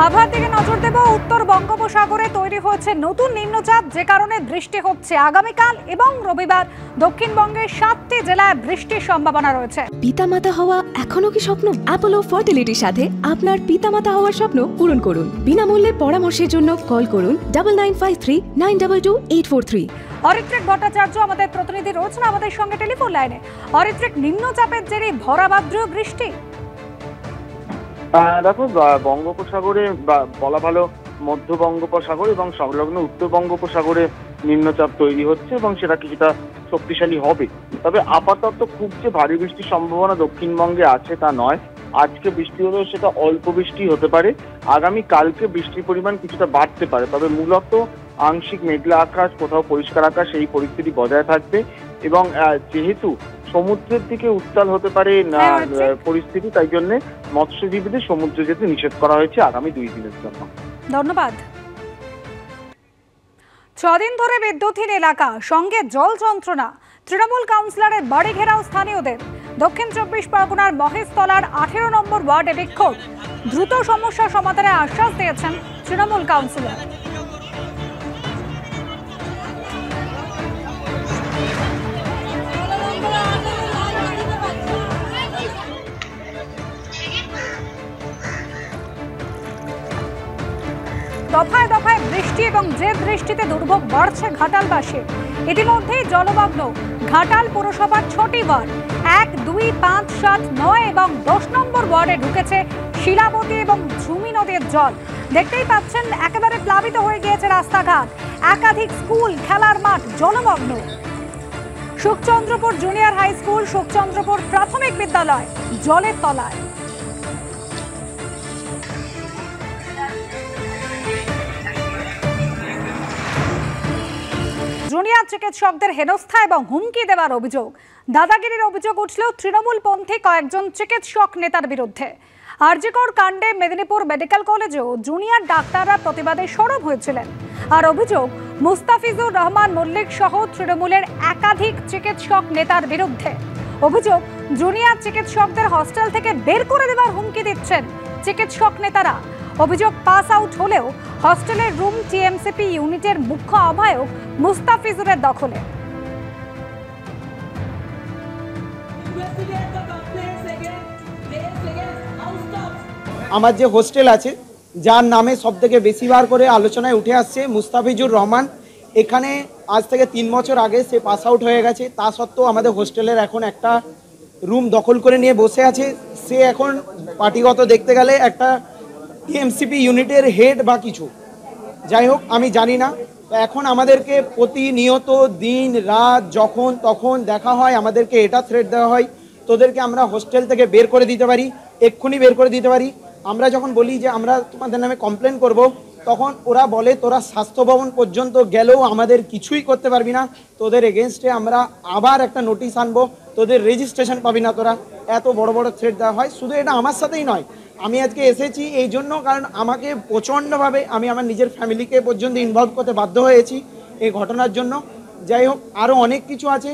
আবহাওয়ার দিকে নজর দেব। উত্তর বঙ্গোপসাগরে তৈরি হয়েছে নতুন নিম্নচাপ, যে কারণে বৃষ্টি হচ্ছে। আগামীকাল এবং রবিবার দক্ষিণবঙ্গের 7টি জেলায় বৃষ্টির সম্ভাবনা রয়েছে। পিতামাতা হওয়া এখনো কি স্বপ্ন? অ্যাপোলো ফার্টিলিটির সাথে আপনার পিতামাতা হওয়ার স্বপ্ন পূরণ করুন। বিনামূল্যে পরামর্শের জন্য কল করুন 9953922843। অরিত্রিক ভট্টাচার্য আমাদের প্রতিনিধি রয়েছেন আমাদের সঙ্গে টেলিফোন লাইনে। অরিত্রিক, নিম্নচাপের জেরে ভরা ভাদ্র বৃষ্টি। দেখো, বঙ্গোপসাগরে বলা ভালো মধ্য বঙ্গোপসাগর এবং সংলগ্ন উত্তর বঙ্গোপসাগরে নিম্নচাপ তৈরি হচ্ছে এবং সেটা কিছুটা শক্তিশালী হবে। তবে আপাতত খুব যে ভারী বৃষ্টির সম্ভাবনা দক্ষিণবঙ্গে আছে তা নয়। আজকে বৃষ্টি হলেও সেটা অল্প বৃষ্টি হতে পারে। আগামী কালকে বৃষ্টির পরিমাণ কিছুটা বাড়তে পারে, তবে মূলত আংশিক মেঘলা আকাশ, কোথাও পরিষ্কার আকাশ, এই পরিস্থিতি বজায় থাকবে। এবং যেহেতু সমুদ্রের দিকে উত্তাল হতে পারে পরিস্থিতি, তাই জন্য মৎস্যজীবীদের সমুদ্রে যেতে নিষেধ করা হয়েছে আগামী 2 দিনের জন্য। ধন্যবাদ। 6 দিন ধরে বিদ্যুৎহীন এলাকা, সঙ্গে জল যন্ত্রণা। তৃণমূল কাউন্সিলরের বাড়ি ঘেরাও স্থানীয়দের। দক্ষিণ 24 পরগনার মহেশতলার 18 নম্বর ওয়ার্ডে বিক্ষোভ। দ্রুত সমস্যা সমাধানের আশ্বাস দিয়েছেন তৃণমূল কাউন্সিলর। দফায় দফায় বৃষ্টি এবং যে বৃষ্টিতে দুর্ভোগ বাড়ছে ঘাটালবাসীর। ইতিমধ্যেই জলমগ্ন ঘাটাল পুরসভার 6টি ওয়ার্ড। 1, 2, 5, 7, 9 এবং 10 নম্বর ওয়ার্ডে ঢুকেছে শিলাবতী এবং ঝুমি নদীর জল। দেখতেই পাচ্ছেন একেবারে প্লাবিত হয়ে গিয়েছে রাস্তাঘাট। একাধিক স্কুল, খেলার মাঠ জলমগ্ন। সুখচন্দ্রপুর জুনিয়র হাই স্কুল, সুখচন্দ্রপুর প্রাথমিক বিদ্যালয় জলের তলায়। জুনিয়র চিকিৎসকদের হেনস্থা এবং হুমকি দেওয়ার অভিযোগ। দাদাগিরির অভিযোগ উঠলেও তৃণমূলপন্থী কয়েকজন চিকিৎসক নেতার বিরুদ্ধে। আরজিকর কাণ্ডে মেদিনীপুর মেডিকেল কলেজেও জুনিয়র ডাক্তাররা প্রতিবাদে সরব হয়েছিলেন। আর অভিযোগ মুস্তাফিজুর রহমান মল্লিক সহ তৃণমূলের একাধিক চিকিৎসক নেতার বিরুদ্ধে। অভিযোগ জুনিয়র চিকিৎসকদের হস্টেল থেকে বের করে দেওয়ার হুমকি দিচ্ছেন চিকিৎসক নেতারা। অভিযোগ পাস আউট হলেও হস্টেলের রুম টিএমসিপি ইউনিটের মুখ্য আহ্বায়ক মুস্তাফিজুরের দখলে। আমার যে হোস্টেল আছে, যার নামে সবথেকে বেশিবার করে আলোচনায় উঠে আসছে মুস্তাফিজুর রহমান, এখানে আজ থেকে 3 বছর আগে সে পাস আউট হয়ে গেছে। তা সত্ত্বেও আমাদের হোস্টেলের এখন একটা রুম দখল করে নিয়ে বসে আছে। সে এখন পার্টিগত দেখতে গেলে একটা টিএমসিপি ইউনিটের হেড বা কিছু, যাই হোক আমি জানি না। এখন আমাদেরকে প্রতিনিয়ত দিন রাত যখন তখন দেখা হয়, আমাদেরকে এটা থ্রেট দেওয়া হয় তোদেরকে আমরা হোস্টেল থেকে বের করে দিতে পারি, এক্ষুনি বের করে দিতে পারি। আমরা যখন বলি যে আমরা তোমাদের নামে কমপ্লেন করব, তখন ওরা বলে তোরা স্বাস্থ্য ভবন পর্যন্ত গেলেও আমাদের কিছুই করতে পারবি না, তোদের এগেনস্টে আমরা আবার একটা নোটিশ আনবো, তোদের রেজিস্ট্রেশন পাবি না তোরা। এত বড় বড় থ্রেট দেওয়া হয়। শুধু এটা আমার সাথেই নয়, আমি আজকে এসেছি এই জন্য কারণ আমাকে প্রচণ্ডভাবে আমি আমার নিজের ফ্যামিলিকে পর্যন্ত ইনভলভ করতে বাধ্য হয়েছি এই ঘটনার জন্য। যাই হোক, আরও অনেক কিছু আছে।